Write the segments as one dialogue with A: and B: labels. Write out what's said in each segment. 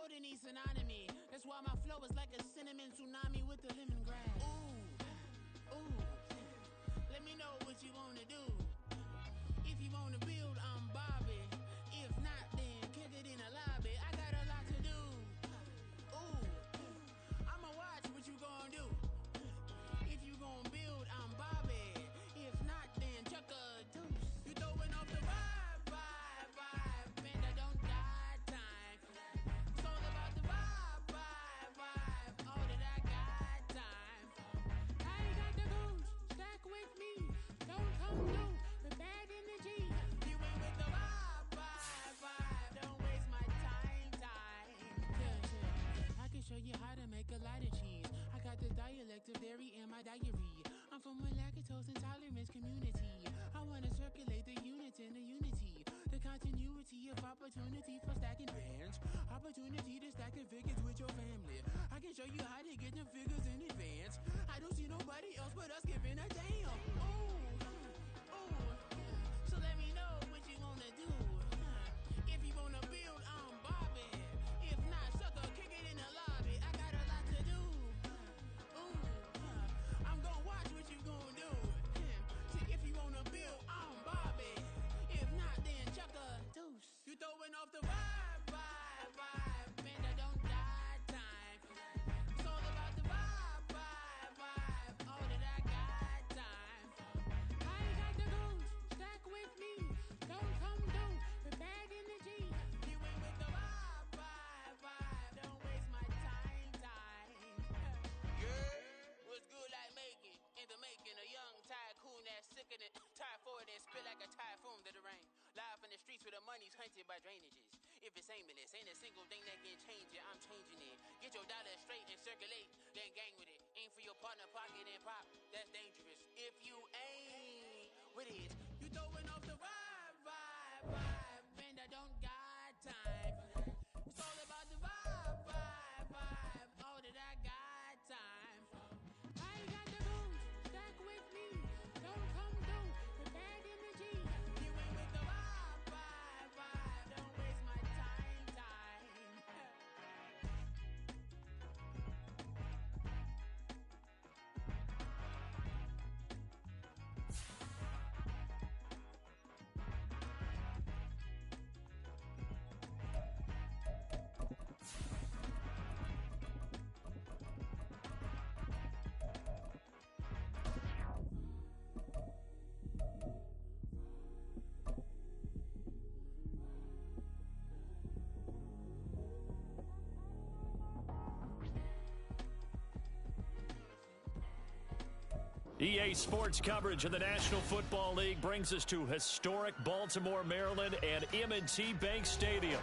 A: more than any synonymy. That's why my flow is like a cinnamon tsunami with the lemongrass. Ooh, let me know what you wanna do. If you wanna build, I'm Bobby. If not, then kick it in the lobby. I got a lot to do. Ooh, I'ma watch what you gonna do. If you gonna build, I'm Bobby. If not, then chuck a deuce. You throwing off the vibe, and I don't got time. It's all about the vibe, all that I got time. I ain't got the goose, stack with me. Don't come new with bad energy. You ain't with the vibe, don't waste my time. Yeah. I can show you how to make a lot of cheese. I got the dialect of dairy in my diary. I'm from a lactose intolerance community. I wanna circulate the units in the unity. The continuity of opportunity for stacking bands. Opportunity to stack the figures with your family. I can show you how to get them figures in advance. I don't see nobody else but us giving a damn. Ooh. So let me know what you wanna do. If you wanna build, I'm Bobby. If not, sucker, kick it in the lobby. I got a lot to do. I'm gonna watch what you gonna do. See, if you wanna build, I'm Bobby. If not, then chuck a deuce. You throwing off the vibe, man, I don't got time. It's all about the vibe, all that I got time. I ain't got the goose, stack with me. Don't come through with bad energy. You ain't with the vibe, don't waste my time. Yeah, what's good like making? In the making, a young tycoon that's sicker than typhoid and spit like a typhoon to the rain. Live in the streets where the money's hunted by drainages. If it's aimless, ain't a single thing that can change it. I'm changing it. Get your dollar straight and circulate, then gang with it. Aim for your partner, pocket and pop. That's dangerous. If you ain't with it, you throwing off the vibe, man, I don't got time. It's all about the vibe, all that I got time. I ain't got the goose, stack with me. Don't come through with bad energy. You ain't with the vibe, don't waste my time.
B: EA Sports coverage of the National Football League brings us to historic Baltimore, Maryland and M&T Bank Stadium.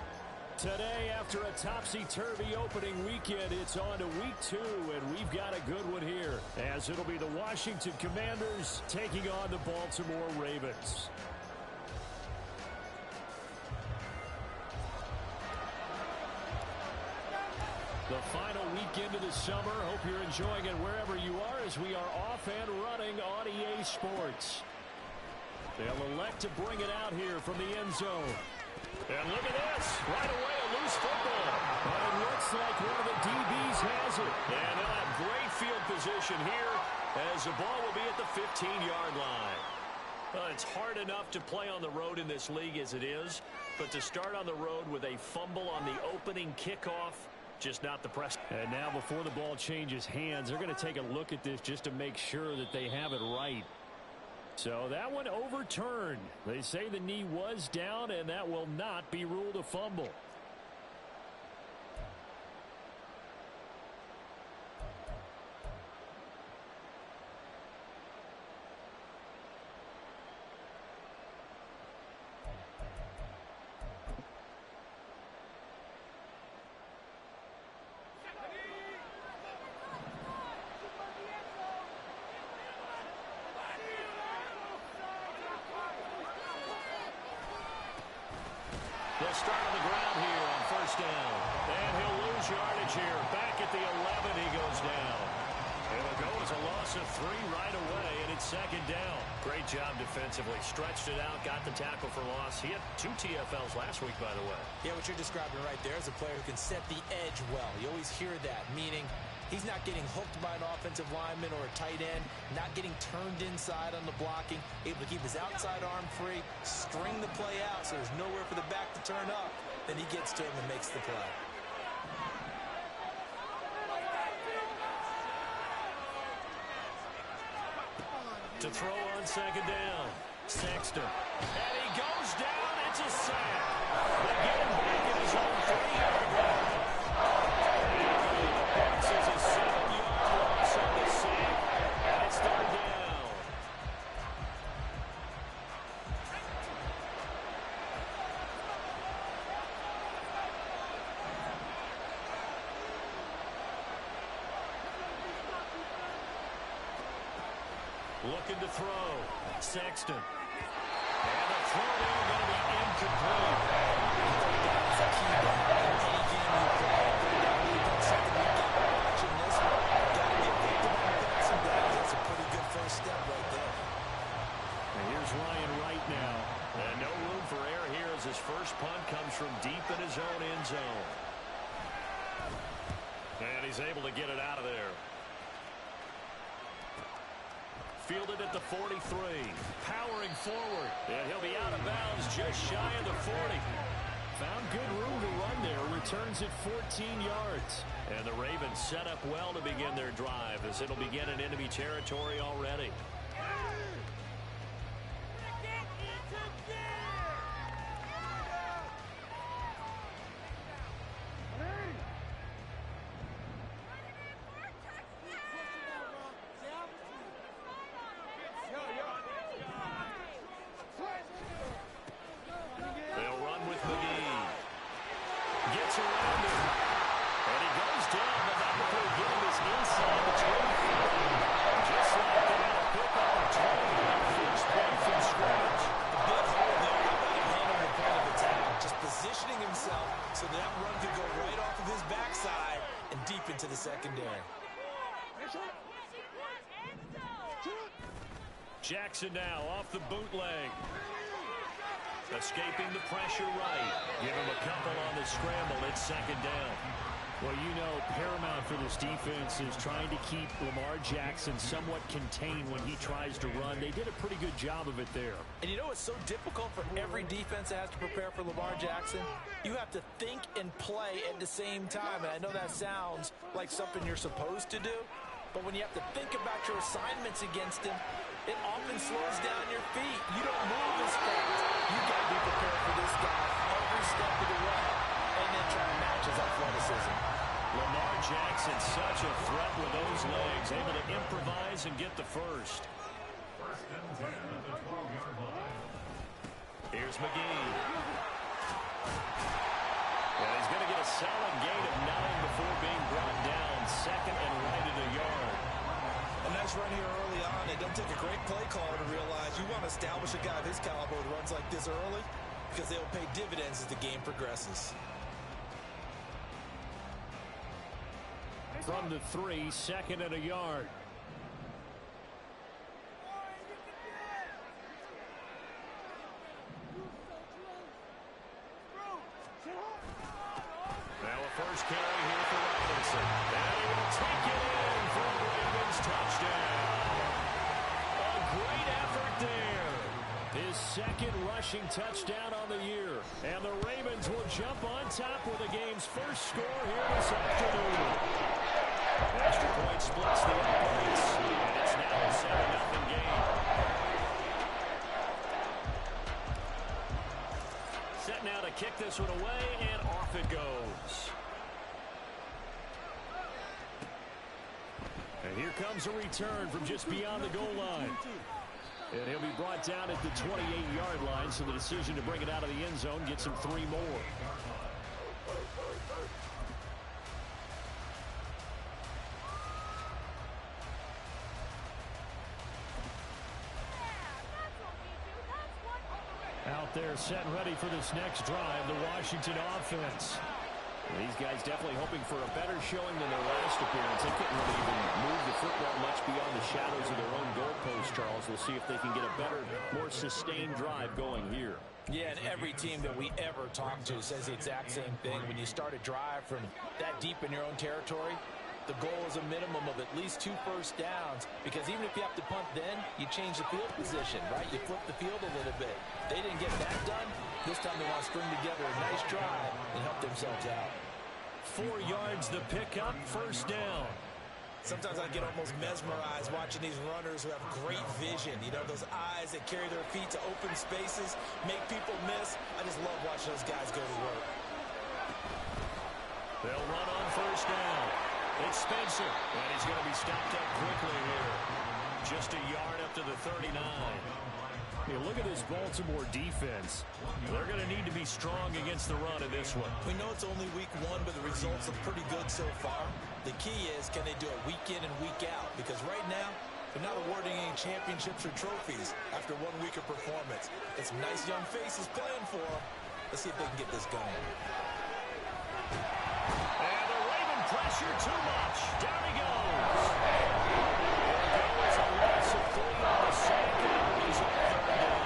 B: Today, after a topsy-turvy opening weekend, it's on to week 2, and we've got a good one here, as it'll be the Washington Commanders taking on the Baltimore Ravens. The final weekend of the summer. Hope you're enjoying it wherever you are as we are off and running on EA Sports. They'll elect to bring it out here from the end zone. And look at this. Right away, a loose football. But it looks like one of the DBs has it. And they'll have great field position here as the ball will be at the 15-yard line. Well, it's hard enough to play on the road in this league as it is. But to start on the road with a fumble on the opening kickoff, just not the press. And now before the ball changes hands, they're going to take a look at this just to make sure that they have it right. So that one overturned. They say the knee was down, and that will not be ruled a fumble. They'll start on the ground here on first down. And he'll lose yardage here. Back at the 11, he goes down. It'll go as a loss of 3 right away, and it's second down.
C: Great job defensively. Stretched it out, got the tackle for loss. He had 2 TFLs last week, by the way.
D: Yeah, what you're describing right there is a player who can set the edge well. You always hear that, meaning he's not getting hooked by an offensive lineman or a tight end, not getting turned inside on the blocking, able to keep his outside arm free, string the play out so there's nowhere for the back to turn up. Then he gets to him and makes the play.
B: To throw on second down, Sexton. And he goes down. It's a sack. They get him back in his own 3-yard line. This is a 7-yard loss on the sack, and it's third down. Looking to throw. Sexton. And the throw there going to be incomplete.
D: That's a key down. Any game you play, that's something you got watching this one. Got to get victim on the passing down. That's a pretty good first step right there.
B: And here's Ryan Wright now. And no room for error here as his first punt comes from deep in his own end zone. And he's able to get it out of there. Fielded at the 43. Powering forward. And he'll be out of bounds just shy of the 40. Found good room to run there. Returns at 14 yards. And the Ravens set up well to begin their drive as it'll begin in enemy territory already. Jackson now off the bootleg. Escaping the pressure right. Give him a couple on the scramble. It's second down. Well, you know, paramount for this defense is trying to keep Lamar Jackson somewhat contained when he tries to run. They did a pretty good job of it there.
D: And you know it's so difficult for every defense that has to prepare for Lamar Jackson? You have to think and play at the same time. And I know that sounds like something you're supposed to do, but when you have to think about your assignments against him, it often slows down your feet. You don't move as fast. You got to be prepared for this guy every step of the way and then try to match his athleticism.
B: Lamar Jackson, such a threat with those legs, able to improvise and get the first. Here's McGee. And he's going to get a solid gain of 9 before being brought down. Second and right at a yard.
D: A nice run here early on. It doesn't take a great play caller to realize you want to establish a guy of his caliber who runs like this early because they'll pay dividends as the game progresses.
B: From the 3, second and a yard. Now a first carry here for Robinson. And he will take it in for a Ravens touchdown. A great effort there. His second rushing touchdown on the year. And the Ravens will jump on top with the game's first score here this afternoon. Extra point splits the uprights, and it's now a 7-0 game. Set now to kick this one away, and off it goes. And here comes a return from just beyond the goal line. And he'll be brought down at the 28-yard line, so the decision to bring it out of the end zone gets him 3 more. Out there set and ready for this next drive, the Washington offense. These guys definitely hoping for a better showing than their last appearance. They couldn't really even move the football much beyond the shadows of their own goalpost, Charles. We'll see if they can get a better, more sustained drive going here.
D: Yeah, and every team that we ever talk to says the exact same thing. When you start a drive from that deep in your own territory, the goal is a minimum of at least 2 first downs, because even if you have to punt then, you change the field position, right? You flip the field a little bit. They didn't get that done. This time they want to string together a nice drive and help themselves out.
B: 4 yards the pickup, first down.
D: Sometimes I get almost mesmerized watching these runners who have great vision. You know, those eyes that carry their feet to open spaces, make people miss. I just love watching those guys go to work.
B: They'll run on first down. It's Spencer, and he's going to be stopped up quickly here. Just a yard up to the 39. Hey, look at this Baltimore defense. They're going to need to be strong against the run in this one.
D: We know it's only week 1, but the results look pretty good so far. The key is, can they do it week in and week out? Because right now, they're not awarding any championships or trophies after 1 week of performance. It's some nice young faces playing for them. Let's see if they can get this going.
B: And the Raven pressure too much. Down he goes. There goes a loss of 3 on the sack, and he's on third down.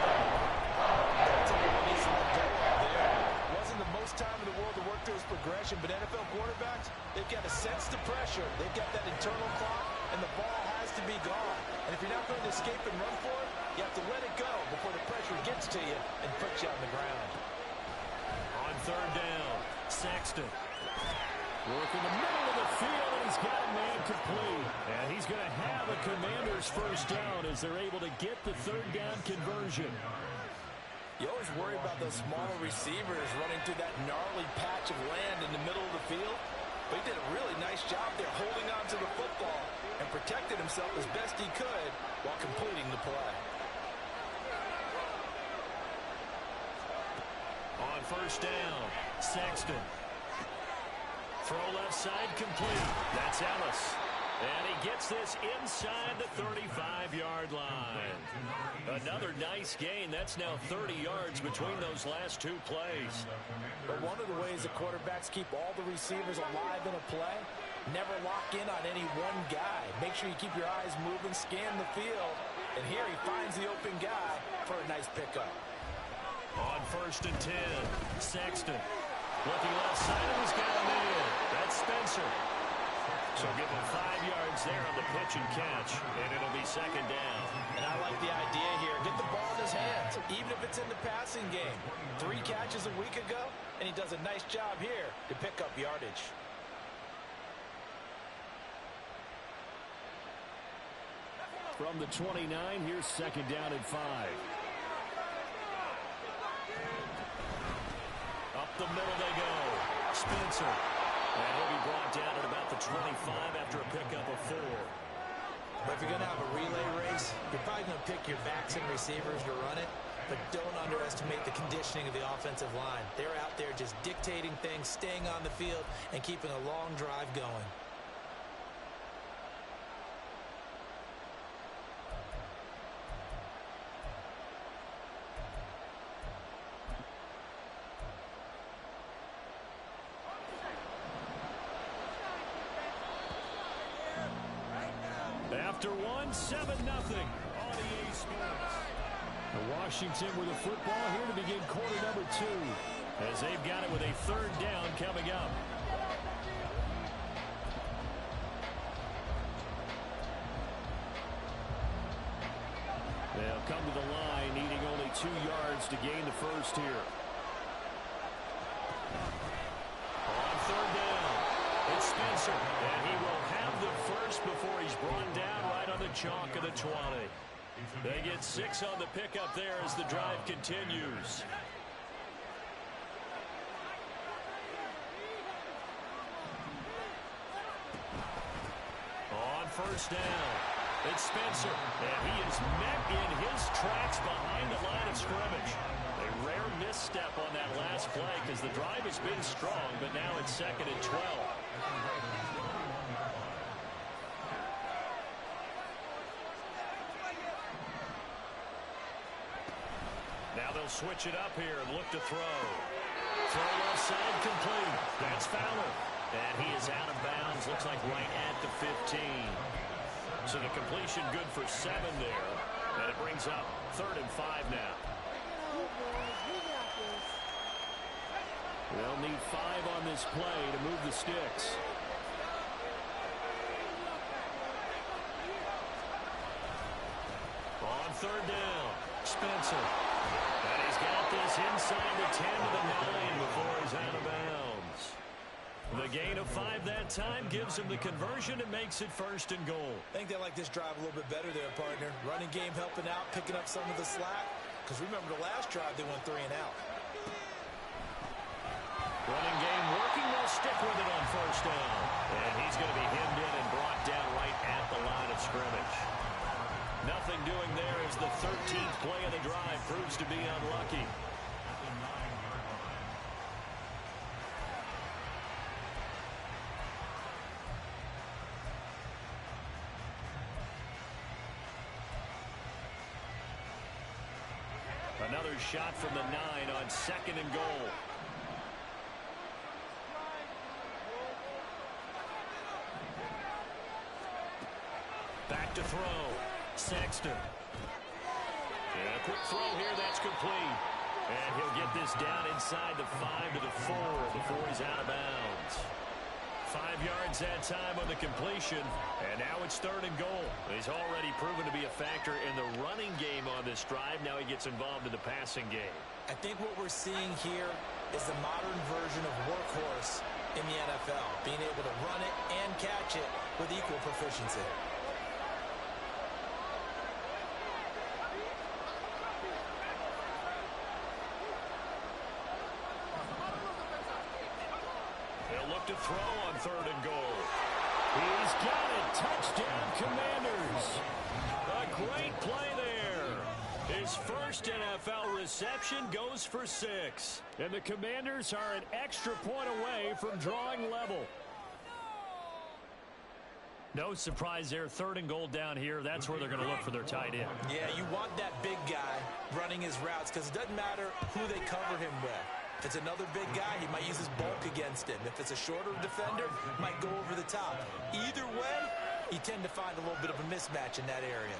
D: That's a little easy to go up there. Wasn't the most time in the world to work through his progression, but NFL quarterbacks, they've got to sense the pressure. They've got that internal clock, and the ball has to be gone. And if you're not going to escape and run for it, you have to let it go before the pressure gets to you and puts you on the ground.
B: On third down, Sexton. Working the middle of the field, and he's got a man complete. And he's going to have a Commanders first down as they're able to get the third down conversion.
D: You always worry about those smaller receivers running through that gnarly patch of land in the middle of the field. But he did a really nice job there holding on to the football and protected himself as best he could while completing the play.
B: On first down, Sexton. Throw left side complete. That's Ellis. And he gets this inside the 35-yard line. Another nice gain. That's now 30 yards between those last 2 plays.
D: But one of the ways the quarterbacks keep all the receivers alive in a play, never lock in on any one guy. Make sure you keep your eyes moving, scan the field. And here he finds the open guy for a nice pickup.
B: On first and 10, Sexton. Looking left side, and he's got him in. That's Spencer. So give him 5 yards there on the pitch and catch, and it'll be second down.
D: And I like the idea here. Get the ball in his hands, even if it's in the passing game. 3 catches a week ago, and he does a nice job here to pick up yardage.
B: From the 29, here's second down and 5. Up the middle they go. Spencer. And he'll be brought down at about the 25 after a pickup of 4.
D: But if you're going to have a relay race, you're probably going to pick your backs and receivers to run it. But don't underestimate the conditioning of the offensive line. They're out there just dictating things, staying on the field, and keeping a long drive going.
B: After 1, 7-0 on EA Sports. Washington with the football here to begin quarter number 2 as they've got it with a third down coming up. They'll come to the line needing only 2 yards to gain the first here. On third down, it's Spencer, and he will have the first before he's brought down right on the chalk of the 20. They get 6 on the pickup there as the drive continues. On first down, it's Spencer, and he is met in his tracks behind the line of scrimmage. A rare misstep on that last play because the drive has been strong, but now it's second and 12. Now they'll switch it up here and look to throw.
C: throw left side complete. That's Fowler. And he is out of bounds. Looks like right at the 15. So the completion good for 7 there. And it brings up 3rd and 5 now.
B: They'll need 5 on this play to move the sticks.
C: On 3rd down, Spencer. And he's got this inside the 10 to the 9 before he's out of bounds. The gain of 5 that time gives him the conversion and makes it 1st and goal.
D: I think they like this drive a little bit better there, partner. Running game helping out, picking up some of the slack. Because remember the last drive, they went 3 and out.
C: Running game working. They'll stick with it on 1st down. And he's going to be hemmed in and brought down right at the line of scrimmage. Nothing doing there as the 13th play of the drive proves to be unlucky. Another shot from the 9 on 2nd and goal. Back to throw. Sexton. And a quick throw here, that's complete. And he'll get this down inside the 5 to the 4 before he's out of bounds. 5 yards that time on the completion, and now it's 3rd and goal. He's already proven to be a factor in the running game on this drive. Now he gets involved in the passing game.
D: I think what we're seeing here is the modern version of workhorse in the NFL, being able to run it and catch it with equal proficiency.
C: To throw on 3rd and goal.
B: He's got it. Touchdown, Commanders.
C: A great play there. His first NFL reception goes for 6.
B: And the Commanders are an extra point away from drawing level.
C: No surprise there. 3rd and goal down here. That's where they're going to look for their tight end.
D: Yeah, you want that big guy running his routes because it doesn't matter who they cover him with. If it's another big guy, he might use his bulk against him. If it's a shorter defender, he might go over the top. Either way, you tend to find a little bit of a mismatch in that area.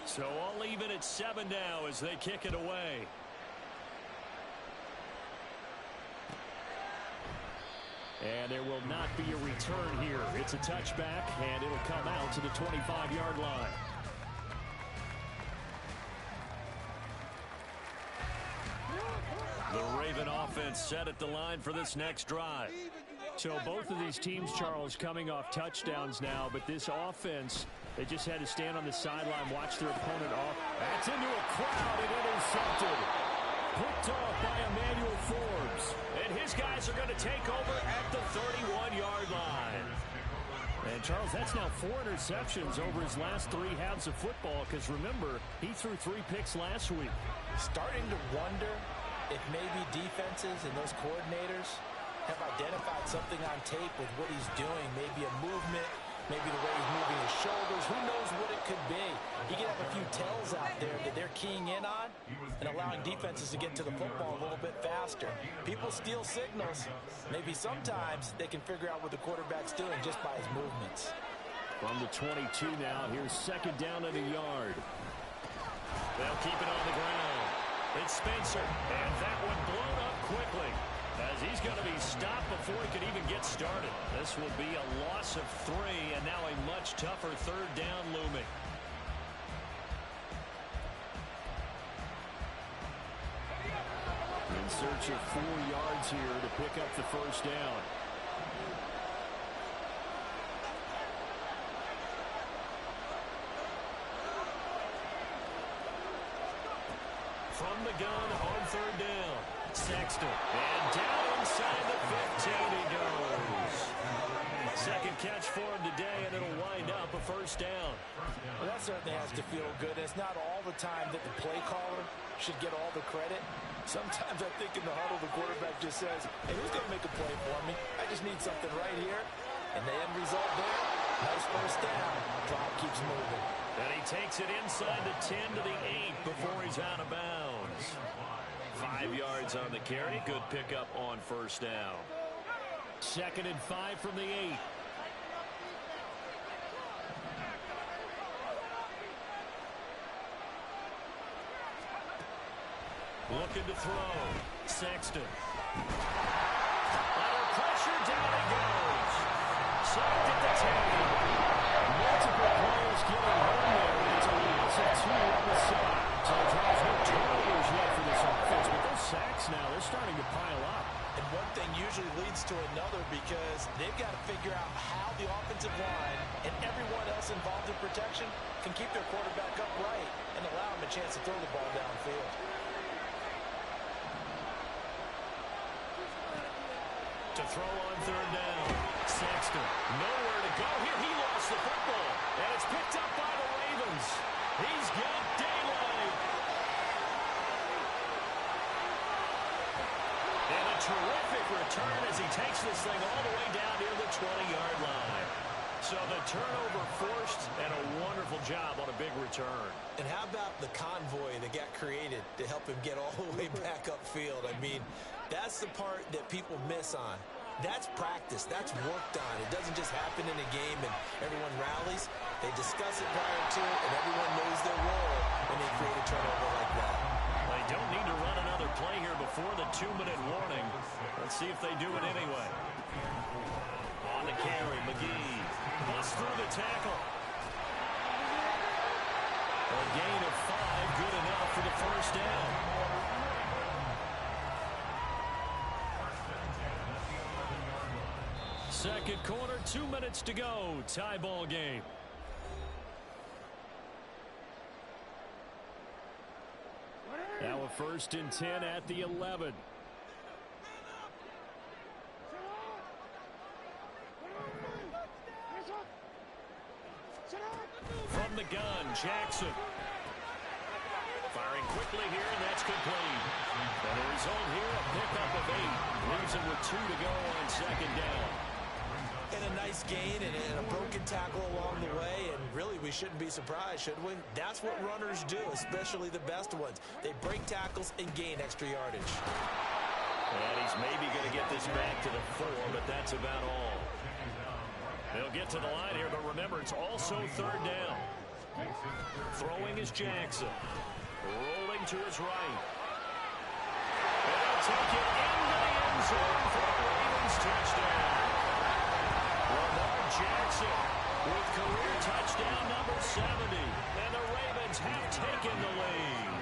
C: So all even at 7 now as they kick it away.
B: And there will not be a return here. It's a touchback, and it'll come out to the 25-yard line.
C: The Raven offense set at the line for this next drive.
B: So both of these teams, Charles, coming off touchdowns now, but this offense, they just had to stand on the sideline, watch their opponent off. That's into a crowd and intercepted. Picked off by Emmanuel Forbes.
C: And his guys are going to take over at the 31-yard line.
B: And, Charles, that's now 4 interceptions over his last 3 halves of football because, remember, he threw 3 picks last week.
D: Starting to wonder if maybe defenses and those coordinators have identified something on tape with what he's doing, maybe a movement, maybe the way he's moving his shoulders. Who knows what it could be? He could have a few tells out there that they're keying in on and allowing defenses to get to the football a little bit faster. People steal signals. Maybe sometimes they can figure out what the quarterback's doing just by his movements.
B: From the 22 now, here's 2nd down and a yard.
C: They'll keep it on the ground. It's Spencer, and that one blown up quickly as he's going to be stopped before he could even get started. This will be a loss of 3, and now a much tougher 3rd down looming.
B: In search of 4 yards here to pick up the 1st down.
C: From the gun on 3rd down, Sexton. And down inside the 15 he goes. Second catch for him today, and it'll wind up a first down.
D: Well, that certainly has to feel good. It's not all the time that the play caller should get all the credit. Sometimes I think in the huddle the quarterback just says, hey, who's going to make a play for me? I just need something right here. And the end result there, nice first down. Drive keeps moving.
C: And he takes it inside the 10 to the 8 before he's out of bounds. 5 yards on the carry. Good pickup on first down.
B: 2nd and 5 from the 8.
C: Looking to throw. Sexton. Under pressure, down he goes. Sacked at the 10.
B: Multiple players getting home there. It's a loss of 2 on the side. So there's no turnovers yet for this offense, but those sacks now, they're starting to pile up.
D: And one thing usually leads to another because they've got to figure out how the offensive line and everyone else involved in protection can keep their quarterback upright and allow him a chance to throw the ball downfield.
C: To throw on third down. Sexton, nowhere to go here. He lost the football, and it's picked up by the Ravens. He's got daylight. And a terrific return as he takes this thing all the way down near the 20-yard line. So the turnover forced, and a wonderful job on a big return.
D: And how about the convoy that got created to help him get all the way back upfield? I mean, that's the part that people miss on. That's practice. That's worked on. It doesn't just happen in a game and everyone rallies. They discuss it prior to it, and everyone knows their role when they create a turnover like that.
C: They don't need to run another play here before the 2-minute warning. Let's see if they do it anyway. On the carry, McGee busts through the tackle. A gain of 5, good enough for the first down.
B: Second quarter, 2 minutes to go. Tie ball game. Now a 1st and 10 at the 11.
C: From the gun, Jackson. Firing quickly here, and that's complete. And the result here, a pickup of 8. Leaves him with 2 to go on second down.
D: And a nice gain and a broken tackle along the way, and really we shouldn't be surprised, should we? That's what runners do, especially the best ones. They break tackles and gain extra yardage.
C: And he's maybe going to get this back to the 4, but that's about all. They'll get to the line here, but remember, it's also third down. Throwing is Jackson. Rolling to his right. And they'll take it into the end zone for a Ravens touchdown. Lamar Jackson with career touchdown number 70. And the Ravens have taken the lead.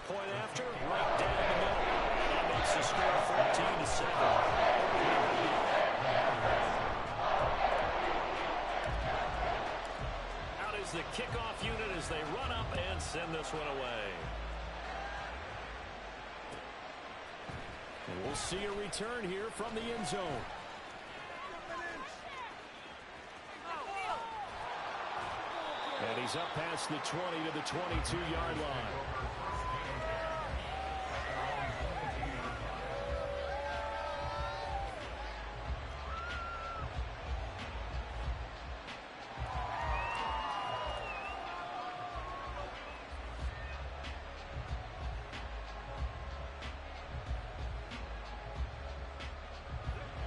C: Point after, right down the middle. That makes the score 14-7. Out is the kickoff unit as they run up and send this one away.
B: And we'll see a return here from the end zone. And he's up past the 20 to the 22-yard line.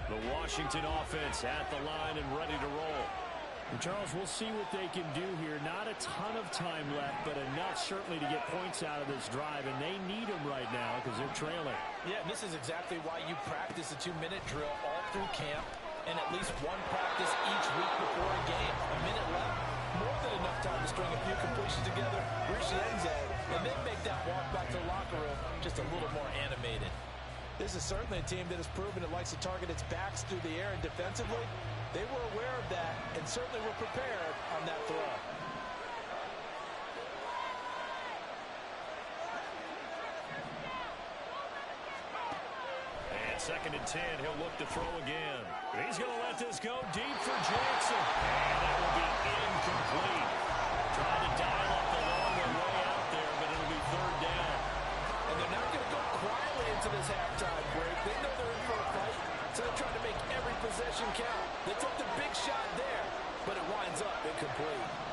C: The Washington offense at the line and ready to roll.
B: And Charles, we'll see what they can do here. Not a ton of time left, but enough certainly to get points out of this drive, and they need them right now because they're trailing.
D: Yeah, this is exactly why you practice a 2-minute drill all through camp and at least one practice each week before a game. A minute left, more than enough time to string a few completions together, reach the end zone, and then make that walk back to the locker room just a little more animated. This is certainly a team that has proven it likes to target its backs through the air, and defensively, they were aware of that and certainly were prepared on that throw.
C: 2nd and 10. He'll look to throw again. He's going to let this go deep for Jackson. And that will be incomplete. Trying to dial up the longer way out there, but it'll be 3rd down.
D: And they're not going to go quietly into this halftime break. They know they're in for a fight, so they're trying to make every possession count. They took the big shot there, but it winds up incomplete.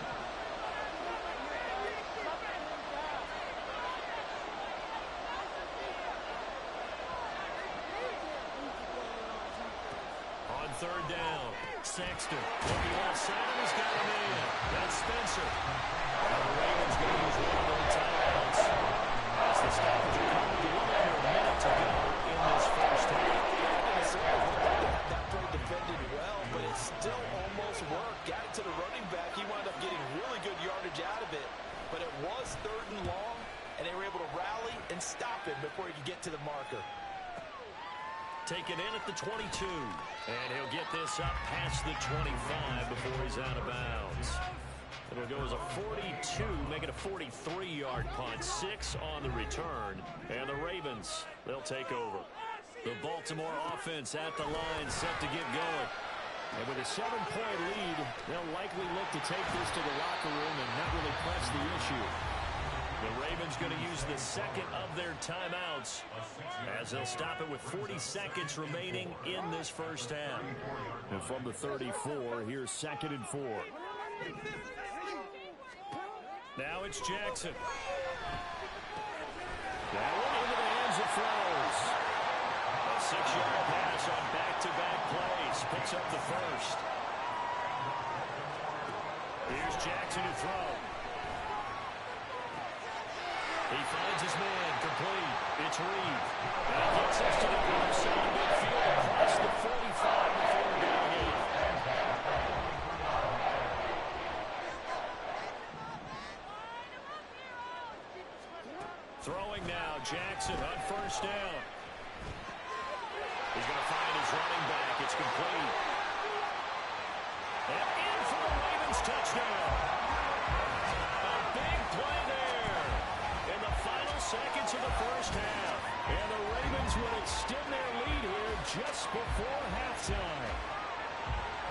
C: On 3rd down, Sexton looking outside, and he's got a man. That's Spencer. Now the Ravens going to use one of their timeouts as the stoppage will come with a little under a minute to go in this first half.
D: That play defended well, but it still almost worked. Got it to the running back. He wound up getting really good yardage out of it, but it was 3rd and long, and they were able to rally and stop him before he could get to the marker.
C: Taken in at the 22, and he'll get this up past the 25 before he's out of bounds. It'll go as a 42, make it a 43-yard punt, 6 on the return, and the Ravens, they'll take over. The Baltimore offense at the line, set to get going.
B: And with a 7-point lead, they'll likely look to take this to the locker room and not really press the issue.
C: The Ravens going to use the 2nd of their timeouts as they'll stop it with 40 seconds remaining in this first half.
B: And from the 34, here's 2nd and 4.
C: Now it's Jackson.
B: That one into the hands of Flowers.
C: A 6-yard pass on back-to-back plays. Picks up the first. Here's Jackson to throw. He finds his man, complete. It's Reed. And he gets us to the other side midfield across the 45 before down 8. Throwing now, Jackson on 1st down. He's going to find his running back. It's complete. And in for the Ravens touchdown. A big play there in the final seconds of the first half. And the Ravens will extend their lead here just before halftime.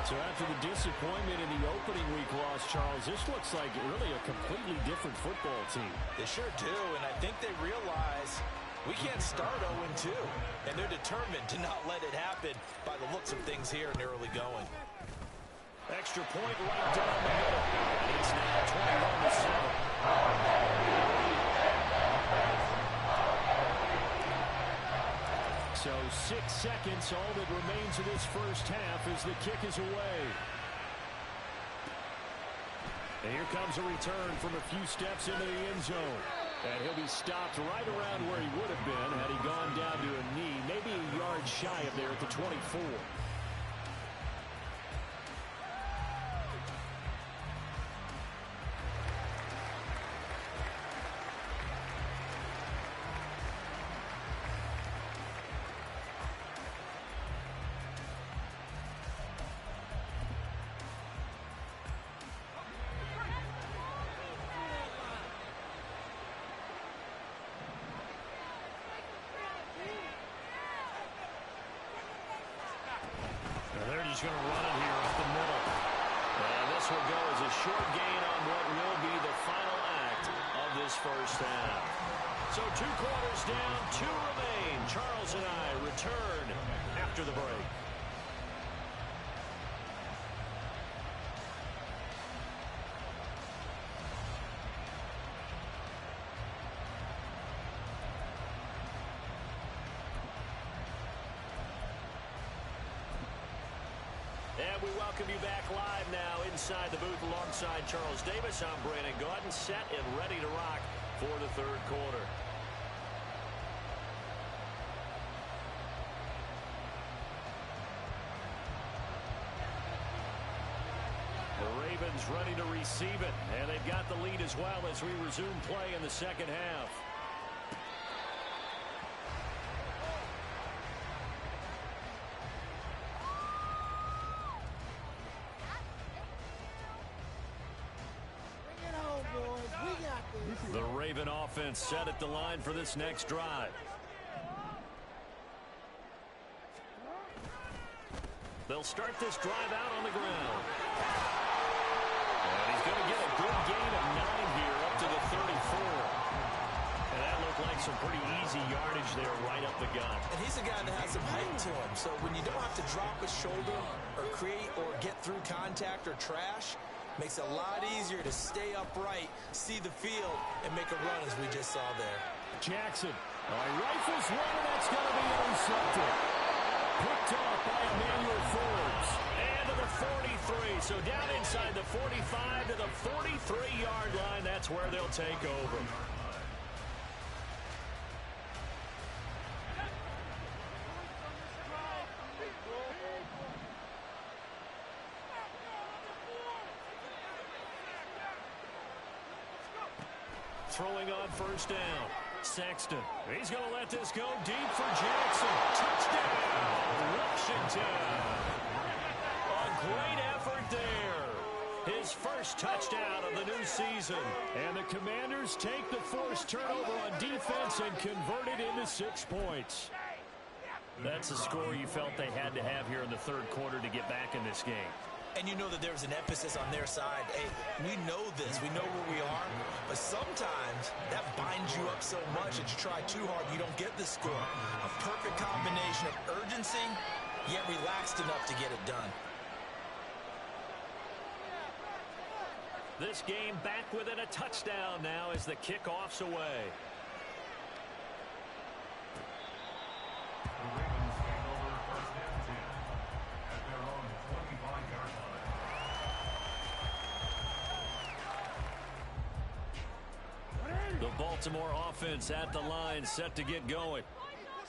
B: So after the disappointment in the opening week loss, Charles, this looks like really a completely different football team.
D: They sure do, and I think they realize we can't start 0-2, and they're determined to not let it happen by the looks of things here in the early going.
C: Extra point right down the middle. And it's now 21-7.
B: So 6 seconds, all that remains of this first half as the kick is away. And here comes a return from a few steps into the end zone. And he'll be stopped right around where he would have been had he gone down to a knee, maybe a yard shy of there at the 24.
C: He's going to run it here up the middle. And this will go as a short gain on what will be the final act of this first half. So 2 quarters down, 2 remain. Charles and I return after the break. And we welcome you back live now inside the booth alongside Charles Davis. I'm Brandon Gaudin, set and ready to rock for the 3rd quarter. The Ravens ready to receive it, and they've got the lead as well as we resume play in the 2nd half. The Raven offense set at the line for this next drive. They'll start this drive out on the ground. And he's going to get a good gain of 9 here up to the 34. And that looked like some pretty easy yardage there right up the gut.
D: And he's a guy that has some height to him. So when you don't have to drop a shoulder or create or get through contact or trash, makes it a lot easier to stay upright, see the field, and make a run as we just saw there.
B: Jackson rifles one, and that's going to be intercepted. Picked off by Emmanuel Forbes.
C: And to the 43. So down inside the 45 to the 43-yard line. That's where they'll take over. Throwing on first down. Sexton. He's going to let this go deep for Jackson. Touchdown, Washington. A great effort there. His first touchdown of the new season.
B: And the Commanders take the forced turnover on defense and convert it into 6 points.
C: That's a score you felt they had to have here in the third quarter to get back in this game.
D: And you know that there's an emphasis on their side. Hey, we know this. We know where we are. But sometimes that binds you up so much that you try too hard, you don't get the score. A perfect combination of urgency, yet relaxed enough to get it done.
C: This game back within a touchdown now as the kickoff's away. The Baltimore offense at the line, set to get going.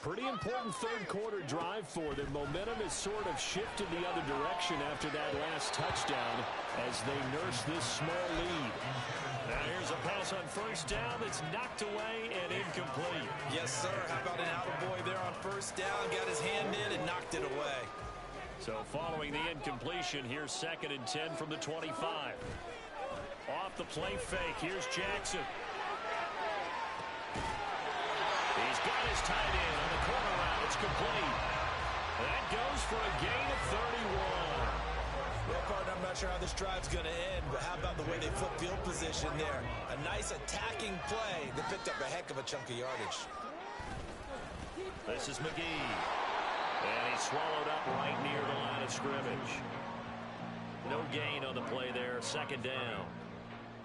B: Pretty important third quarter drive for them. Momentum has sort of shifted the other direction after that last touchdown as they nurse this small lead.
C: Now here's a pass on first down that's knocked away and incomplete.
D: Yes, sir. How about an attaboy there on first down? Got his hand in and knocked it away.
C: So following the incompletion, here's 2nd and 10 from the 25. Off the play fake, here's Jackson. He's got his tight end on the corner route. It's complete. That goes for a gain of 31.
D: Well, partner, I'm not sure how this drive's going to end, but how about the way they flip field position there? A nice attacking play that picked up a heck of a chunk of yardage.
C: This is McGee. And he's swallowed up right near the line of scrimmage. No gain on the play there. 2nd down.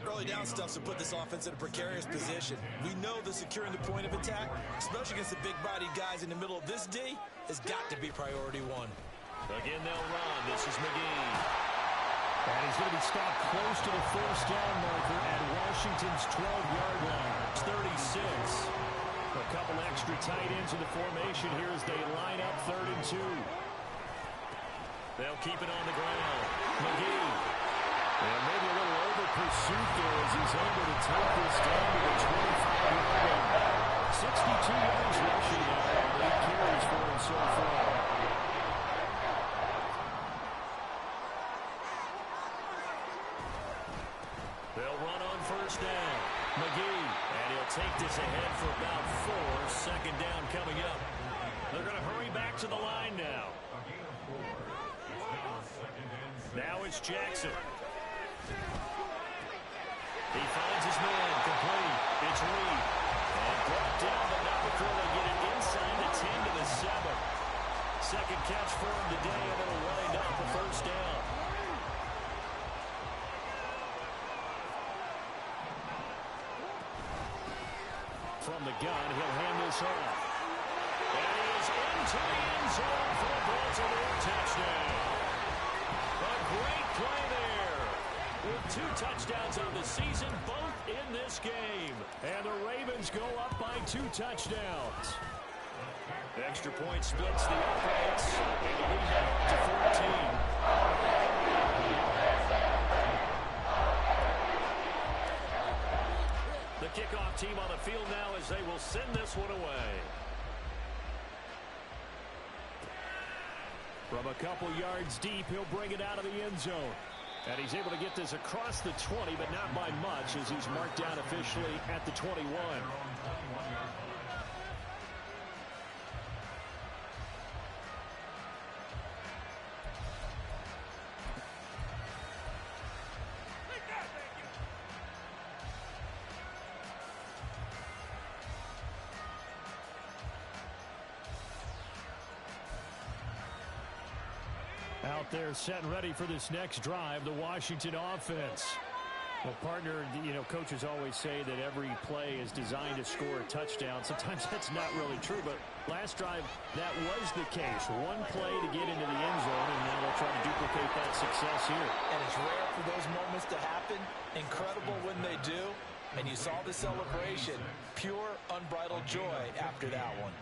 D: Early down stuffs will put this offense in a precarious position. We know that securing the point of attack, especially against the big-bodied guys in the middle of this D, has got to be priority one.
C: Again, they'll run. This is McGee.
B: And he's going to be stopped close to the first down marker at Washington's 12-yard line.
C: It's 36.
B: A couple extra tight ends in the formation here as they line up 3rd and 2.
C: They'll keep it on the ground. McGee.
B: And maybe a little over-pursuit there as he's able to take this down to the 25-yard line. 62 yards rushing now. 8 carries for him so far.
C: They'll run on first down. McGee. And he'll take this ahead for about 4. 2nd down coming up. They're going to hurry back to the line now. Now it's Jackson. He finds his man, complete. It's Reed. And brought down, but not before they get it inside the 10 to the 7. Second catch for him today, and it'll wind up the first down.
B: From the gun, he'll hand this off.
C: And he is into the end zone for a Baltimore touchdown. A great play there. With 2 touchdowns on the season, both in this game.
B: And the Ravens go up by 2 touchdowns.
C: Extra point splits the offense. And the lead now up to 14. The kickoff team on the field now as they will send this one away.
B: From a couple yards deep, he'll bring it out of the end zone. And he's able to get this across the 20, but not by much as he's marked down officially at the 21. Out there set and ready for this next drive, the Washington offense. Well, partner, coaches always say that every play is designed to score a touchdown. Sometimes that's not really true, but last drive, that was the case. One play to get into the end zone, and now they'll try to duplicate that success here.
D: And it's rare for those moments to happen. Incredible when they do. And you saw the celebration. Pure, unbridled joy after that one.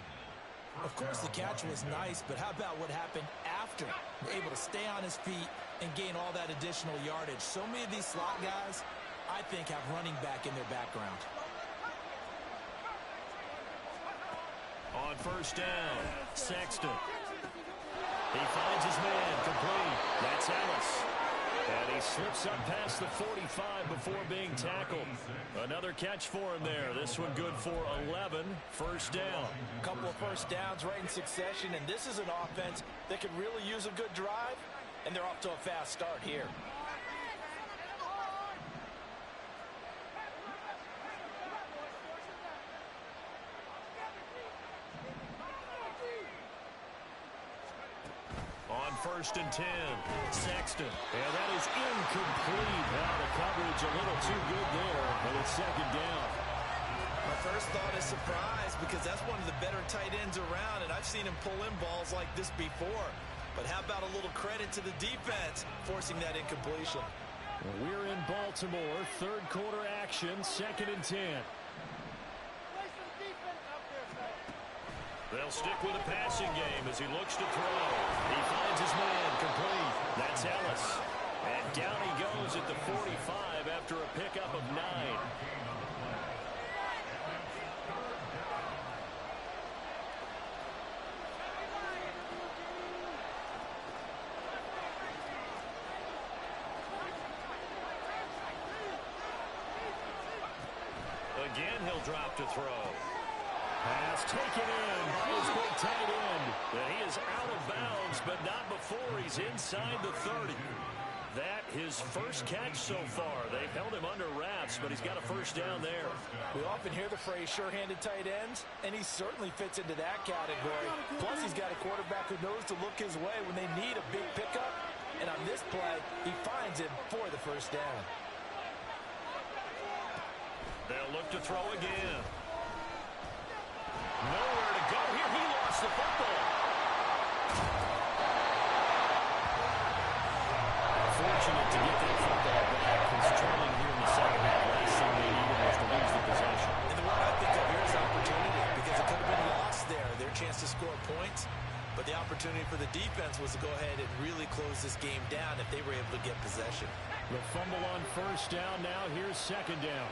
D: Of course, the catch was nice, but how about what happened after? Able to stay on his feet and gain all that additional yardage. So many of these slot guys, I think, have running back in their background.
C: On first down, Sexton. He finds his man, complete. That's Ellis. And he slips up past the 45 before being tackled. Another catch for him there. This one good for 11. First down.
D: A couple of first downs right in succession, and this is an offense that could really use a good drive, and they're off to a fast start here.
C: On first and 10, Sexton. And that is incomplete. Now the coverage a little too good there, but it's second down.
D: My first thought is surprise, because that's one of the better tight ends around, and I've seen him pull in balls like this before. But how about a little credit to the defense forcing that incompletion?
B: Well, we're in Baltimore, third quarter action, second and 10.
C: They'll stick with a passing game as he looks to throw. He finds his man, complete. That's Ellis. And down he goes at the 45 after a pickup of 9. Again, he'll drop to throw.
B: Pass taken in by his big tight end.
C: And he is out of bounds, but not before he's inside the 30. That his first catch so far. They've held him under wraps, but he's got a first down there.
D: We often hear the phrase sure-handed tight ends, and he certainly fits into that category. Plus, he's got a quarterback who knows to look his way when they need a big pickup. And on this play, he finds him for the first down.
C: They'll look to throw again. Nowhere to go here. He lost the football.
B: Fortunate to get that football back. He's trailing here in the second half. Last thing they needed was to lose the possession.
D: And the one I think of here is opportunity, because it could have been lost there. Their chance to score points. But the opportunity for the defense was to go ahead and really close this game down if they were able to get possession.
B: The fumble on first down. Now here's second down.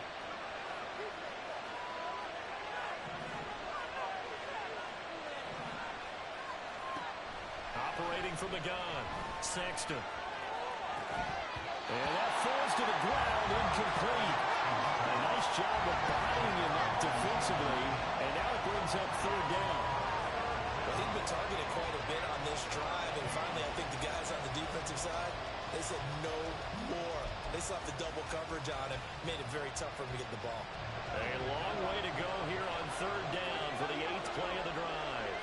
C: Operating from the gun, Sexton.
B: And that falls to the ground, incomplete. A nice job of buying him up defensively, and now it brings up third down.
D: Well, he'd been targeted quite a bit on this drive, and finally I think the guys on the defensive side, they said no more. They slapped the double coverage on him, made it very tough for him to get the ball.
C: A long way to go here on third down for the 8th play of the drive.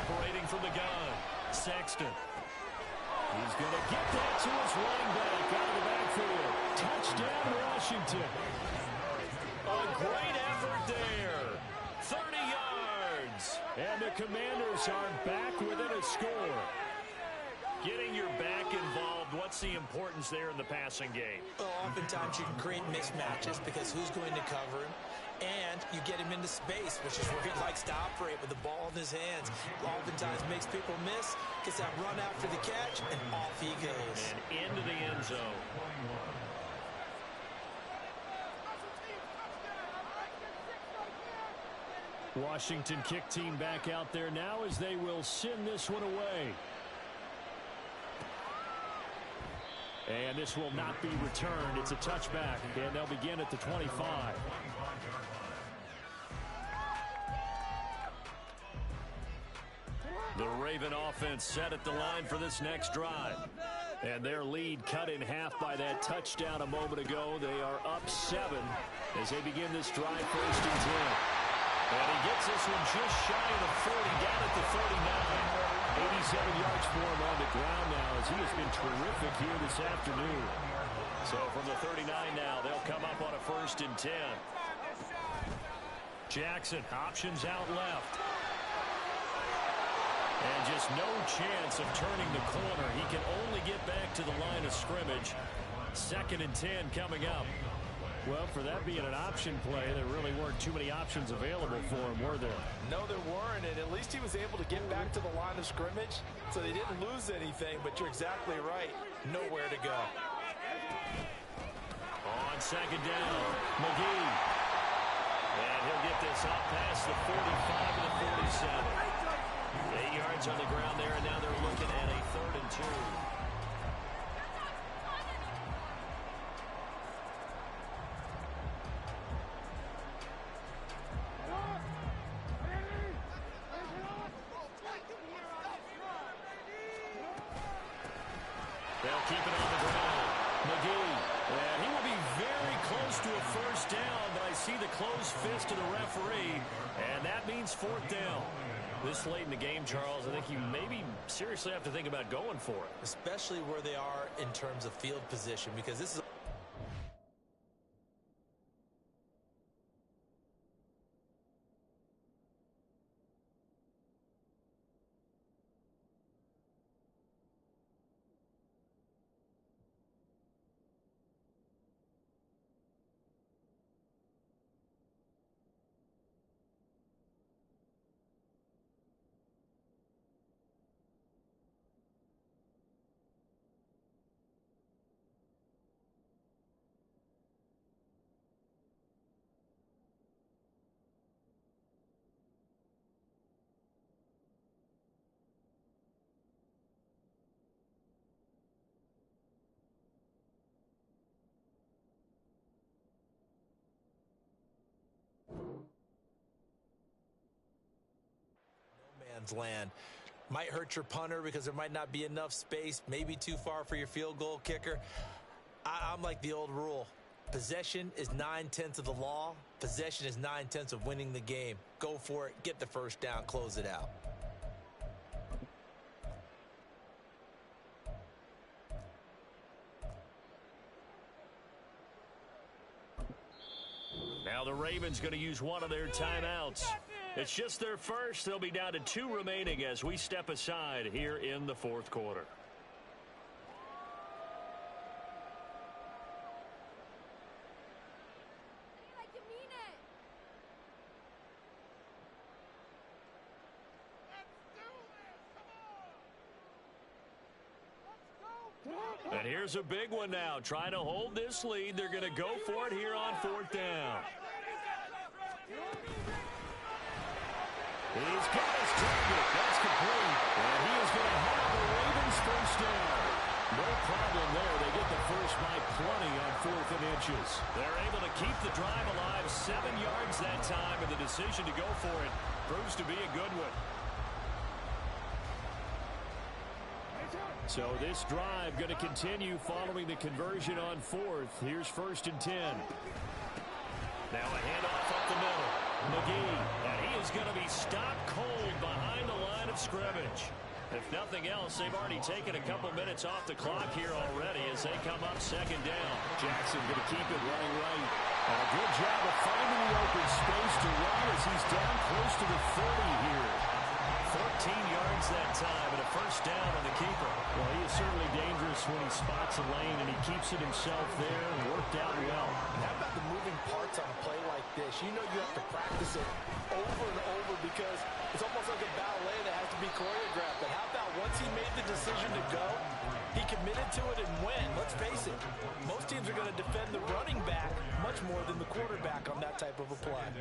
C: Operating from the gun, Sexton.
B: He's going to get that to his running back out of the backfield. Touchdown, Washington.
C: A great effort there. 30 yards.
B: And the Commanders are back within a score.
C: Getting your back involved, what's the importance there in the passing game?
D: Well, oftentimes you can create mismatches because who's going to cover him? And you get him into space, which is where he likes to operate with the ball in his hands. Oftentimes makes people miss, gets that run after the catch, and off he goes.
C: And into the end zone.
B: Washington kick team back out there now as they will send this one away. And this will not be returned. It's a touchback, and they'll begin at the 25.
C: The Raven offense set at the line for this next drive.
B: And their lead cut in half by that touchdown a moment ago. They are up 7 as they begin this drive, 1st and 10. And he gets this one just shy of the 40, down at the 39. 87 yards for him on the ground now as he has been terrific here this afternoon. So from the 39 now, they'll come up on a 1st and 10. Jackson options out left. And just no chance of turning the corner. He can only get back to the line of scrimmage. 2nd and 10 coming up.
E: Well, for that being an option play, there really weren't too many options available for him, were there?
D: No, there weren't, and at least he was able to get back to the line of scrimmage, so they didn't lose anything, but you're exactly right. Nowhere to go.
B: On 2nd down, McGee. And he'll get this up past the 45 to the 47. 8 yards on the ground there, and now they're looking at a 3rd and 2. They'll keep it on the ground. McGee. And he will be very close to a 1st down, but I see the closed fist of the referee, and that means 4th down. This late in the game, Charles, I think you maybe seriously have to think about going for it.
D: Especially where they are in terms of field position, because this is... land. Might hurt your punter because there might not be enough space, maybe too far for your field goal kicker. I'm like the old rule. Possession is 9/10 of the law. Possession is 9/10 of winning the game. Go for it, get the 1st down, close it out.
B: Now the Ravens going to use one of their timeouts. It's just their first. They'll be down to 2 remaining as we step aside here in the 4th quarter. And here's a big one now. Trying to hold this lead. They're going to go for it here on 4th down. He's got his target. That's complete. And he is going to have the Ravens 1st down. No problem there. They get the first by plenty on 4th and inches. They're able to keep the drive alive. 7 yards that time, and the decision to go for it proves to be a good one.
E: So this drive going to continue following the conversion on 4th. Here's 1st and 10.
B: Now a handoff up the middle. McGee, and he is going to be stopped cold behind the line of scrimmage. If nothing else, they've already taken a couple minutes off the clock here already as they come up 2nd down.
E: Jackson going to keep it running right. And a good job of finding the open space to run as he's down close to the 30 here.
B: 14 yards that time and a 1st down on the keeper.
E: Well, he is certainly dangerous when he spots a lane, and he keeps it himself there and worked out well.
D: How about the moving parts on a play like this? You know you have to practice it over and over because it's almost like a ballet that has to be choreographed. But how about once he made the decision to go, he committed to it and went. Let's face it, most teams are going to defend the running back much more than the quarterback on that type of a play.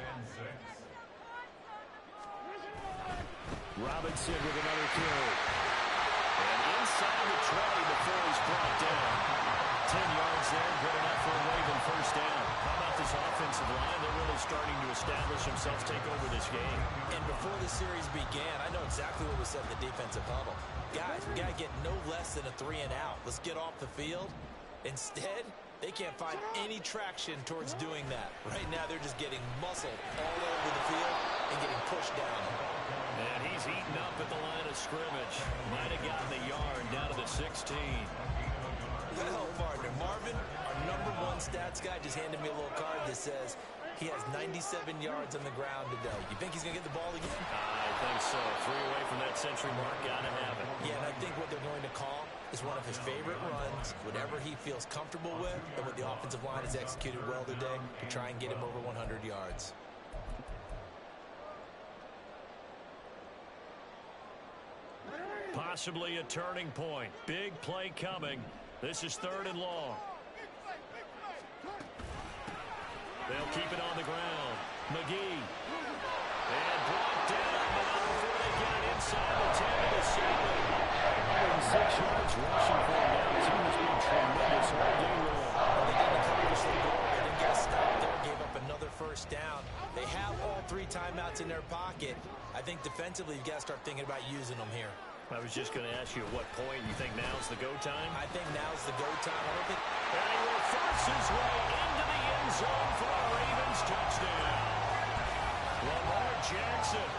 E: Robinson with another carry.
B: And inside the 20 before he's brought down. 10 yards there, good enough for a Raven 1st down. How about this offensive line? They're really starting to establish themselves, take over this game.
D: And before the series began, I know exactly what was said in the defensive huddle. guys, we got to get no less than a 3 and out. Let's get off the field. Instead, they can't find any traction towards doing that. Right now, they're just getting muscled all over the field and getting pushed down.
C: And he's eaten up at the line of scrimmage. Might have gotten the yard down to the 16.
D: Well, partner, Marvin, our #1 stats guy, just handed me a little card that says he has 97 yards on the ground today. You think he's going to get the ball again?
C: I think so. 3 away from that century mark. Got to have it.
D: Yeah, and I think what they're going to call is one of his favorite runs, whatever he feels comfortable with, and what the offensive line has executed well today to try and get him over 100 yards.
C: Possibly a turning point. Big play coming. This is 3rd and long. They'll keep it on the ground. McGee. And brought down before they get it inside the 10 of the 7.
B: 106 yards rushing for him now. His team has been tremendous all day long.
D: They didn't accomplish their goal. They didn't get stopped there. Gave up another 1st down. They have all 3 timeouts in their pocket. I think defensively, you've got to start thinking about using them here.
C: I was just going to ask you at what point you think now's the go time?
D: I think now's the go time. I don't think...
C: And he will force his way into the end zone for a Ravens touchdown. Lamar Jackson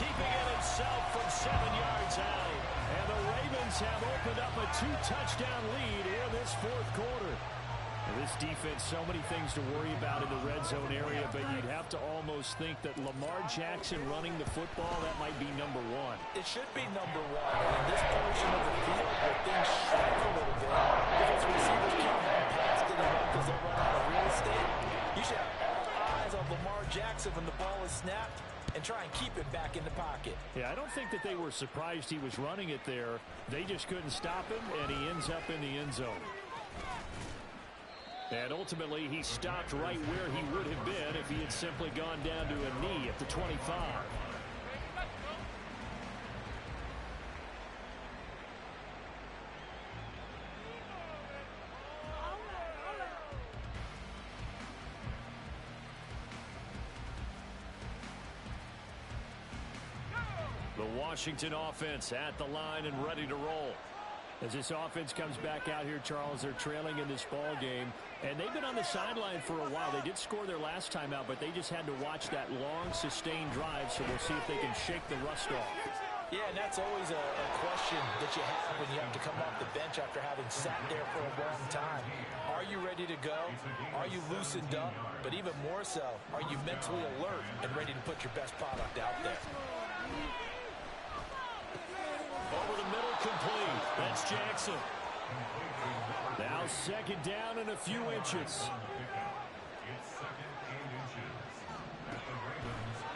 C: keeping it himself from 7 yards out.
B: And the Ravens have opened up a 2-touchdown lead in this 4th quarter. And this defense, so many things to worry about in the red zone area, but you'd have to almost think that Lamar Jackson running the football, that might be #1.
D: It should be #1. In this portion of the field where things shrink a little bit, because receivers can't run past anyone because they'll run out of real estate, you should have all eyes on Lamar Jackson when the ball is snapped and try and keep it back in the pocket.
B: Yeah, I don't think that they were surprised he was running it there. They just couldn't stop him, and he ends up in the end zone. And ultimately, he stopped right where he would have been if he had simply gone down to a knee at the 25. The Washington offense at the line and ready to roll. As this offense comes back out here, Charles, they're trailing in this ball game. And they've been on the sideline for a while. They did score their last time out, but they just had to watch that long, sustained drive, so we'll see if they can shake the rust off.
D: Yeah, and that's always a question that you have when you have to come off the bench after having sat there for a long time. Are you ready to go? Are you loosened up? But even more so, are you mentally alert and ready to put your best product out there?
C: Over the middle, complete. That's Jackson.
B: Now 2nd down and a few inches.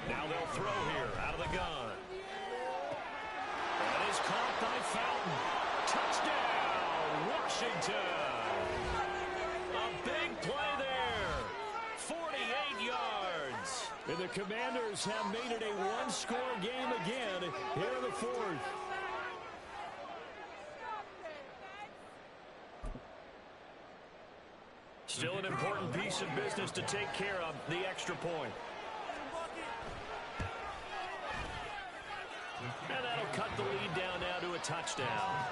C: Now they'll throw here out of the gun. That is caught by Fountain. Touchdown, Washington. A big play there. 48 yards.
B: And the Commanders have made it a one-score game again here in the 4th.
C: Still an important piece of business to take care of, the extra point. And that'll cut the lead down now to a touchdown.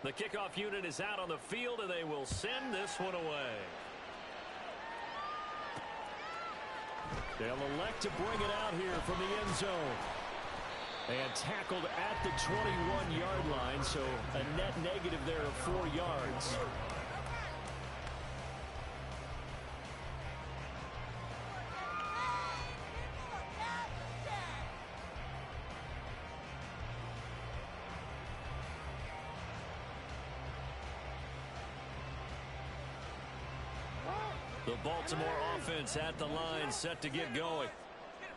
C: The kickoff unit is out on the field, and they will send this one away.
B: They'll elect to bring it out here from the end zone. And tackled at the 21-yard line, so a net negative there of 4 yards.
C: The Baltimore offense at the line, set to get going.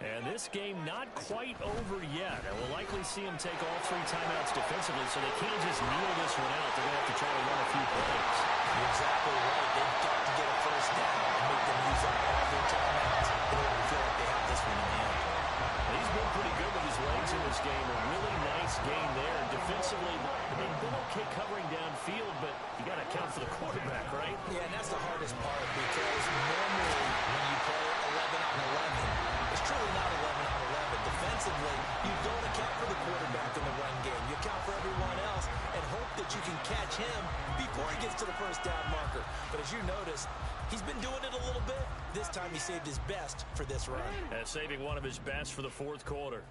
B: And this game not quite over yet. And we'll likely see them take all 3 timeouts defensively, so they can't just kneel this one out. They're going to have to try to run a few plays.
D: You're exactly right. They've got to get a 1st down and make them use up all their timeouts in order to feel like they have this one in hand.
C: He's been pretty good with his legs in this game. A really nice game there. Defensively, they've been okay covering downfield.
D: to the first down marker. But as you noticed, he's been doing it a little bit. This time he saved his best for this run.
C: Saving one of his best for the fourth quarter.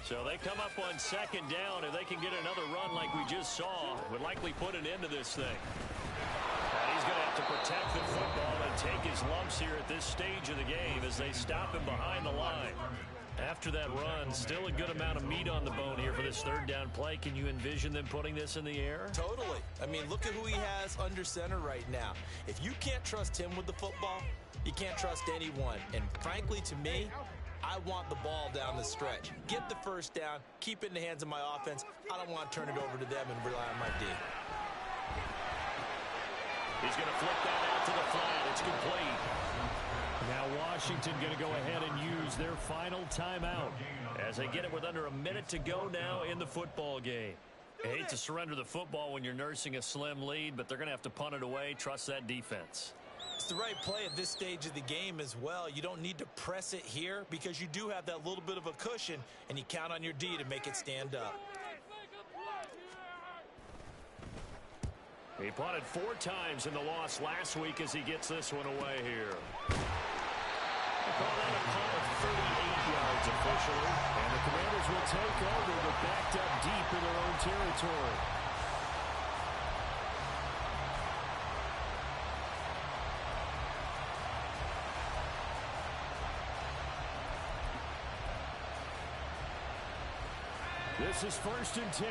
C: So they come up on second down. If they can get another run like we just saw, would likely put an end to this thing. And he's going to have to protect the football and take his lumps here at this stage of the game as they stop him behind the line. After that run, still a good amount of meat on the bone here for this third down play. Can you envision them putting this in the air?
D: Totally. I mean, look at who he has under center right now. If you can't trust him with the football, you can't trust anyone. And frankly, to me, I want the ball down the stretch. Get the first down, keep it in the hands of my offense. I don't want to turn it over to them and rely on my D.
C: He's going to flip that out to the flat. It's complete.
B: Now Washington going to go ahead and use their final timeout
C: as they get it with under a minute to go now in the football game. I hate to surrender the football when you're nursing a slim lead, but they're going to have to punt it away. Trust that defense.
D: It's the right play at this stage of the game as well. You don't need to press it here because you do have that little bit of a cushion, and you count on your D to make it stand up.
C: He punted 4 times in the loss last week as he gets this one away here. They call that a punt of 38 yards officially.
B: And the Commanders will take over, but backed up deep in their own territory. This is 1st and 10.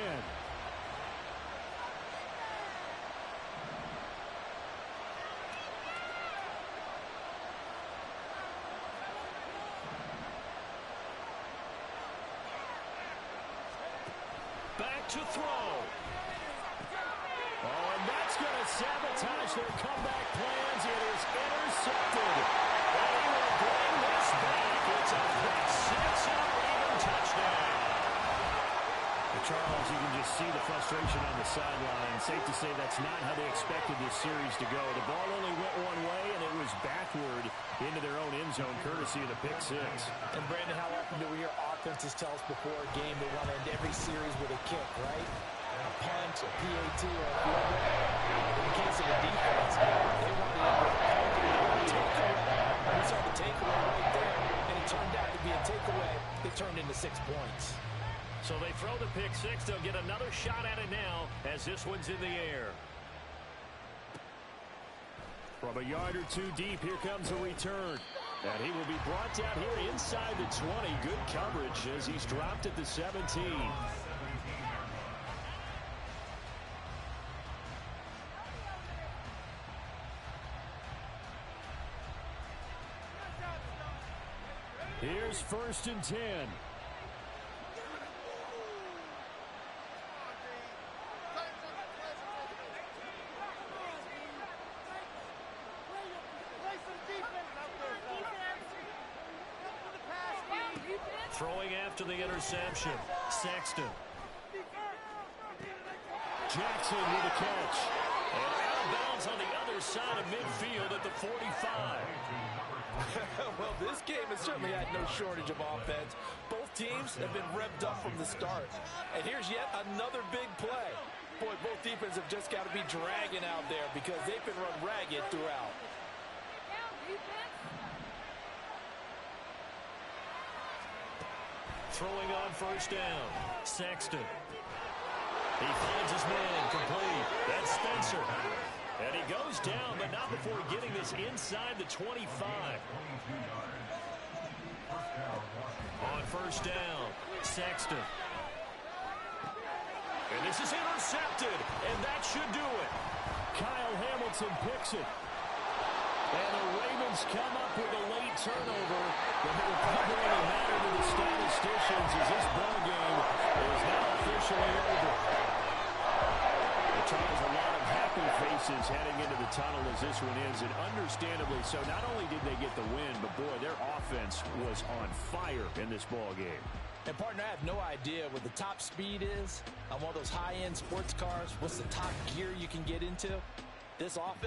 C: Back to throw.
B: Oh, and that's going to sabotage their comeback plans. It is intercepted.
C: And he will bring this back. It's a pick six and a Raven touchdown.
B: Charles, you can just see the frustration on the sideline. Safe to say that's not how they expected this series to go. The ball only went one way, and it was backward into their own end zone, courtesy of the pick six.
D: And, Brandon, how often do we hear offenses tell us before a game they want to end every series with a kick, right? A punt, a PAT, or a field goal. In the case of a defense, they want to end with a punt or a takeaway. We saw the takeaway right there, and it turned out to be a takeaway. It turned into 6 points.
C: So they throw the pick six. They'll get another shot at it now as this one's in the air.
B: From a yard or two deep, here comes a return. And he will be brought down here inside the 20. Good coverage as he's dropped at the 17. Here's 1st and 10.
C: Throwing after the interception. Sexton.
B: Jackson with a catch.
C: And out of bounds on the other side of midfield at the 45.
D: Well, this game has certainly had no shortage of offense. Both teams have been revved up from the start. And here's yet another big play. Boy, both defenses have just got to be dragging out there because they've been run ragged throughout.
C: Throwing on 1st down. Sexton. He finds his man complete. That's Spencer. And he goes down, but not before getting this inside the 25. On 1st down, Sexton. And this is intercepted, and that should do it.
B: Kyle Hamilton picks it. And the Ravens come up with a late turnover. But it will probably only matter to the statisticians as this ball game is now officially over. Charles, a lot of happy faces heading into the tunnel as this one ends, and understandably so. Not only did they get the win, but boy, their offense was on fire in this ball game.
D: And, partner, I have no idea what the top speed is on one of those high-end sports cars. What's the top gear you can get into? This offense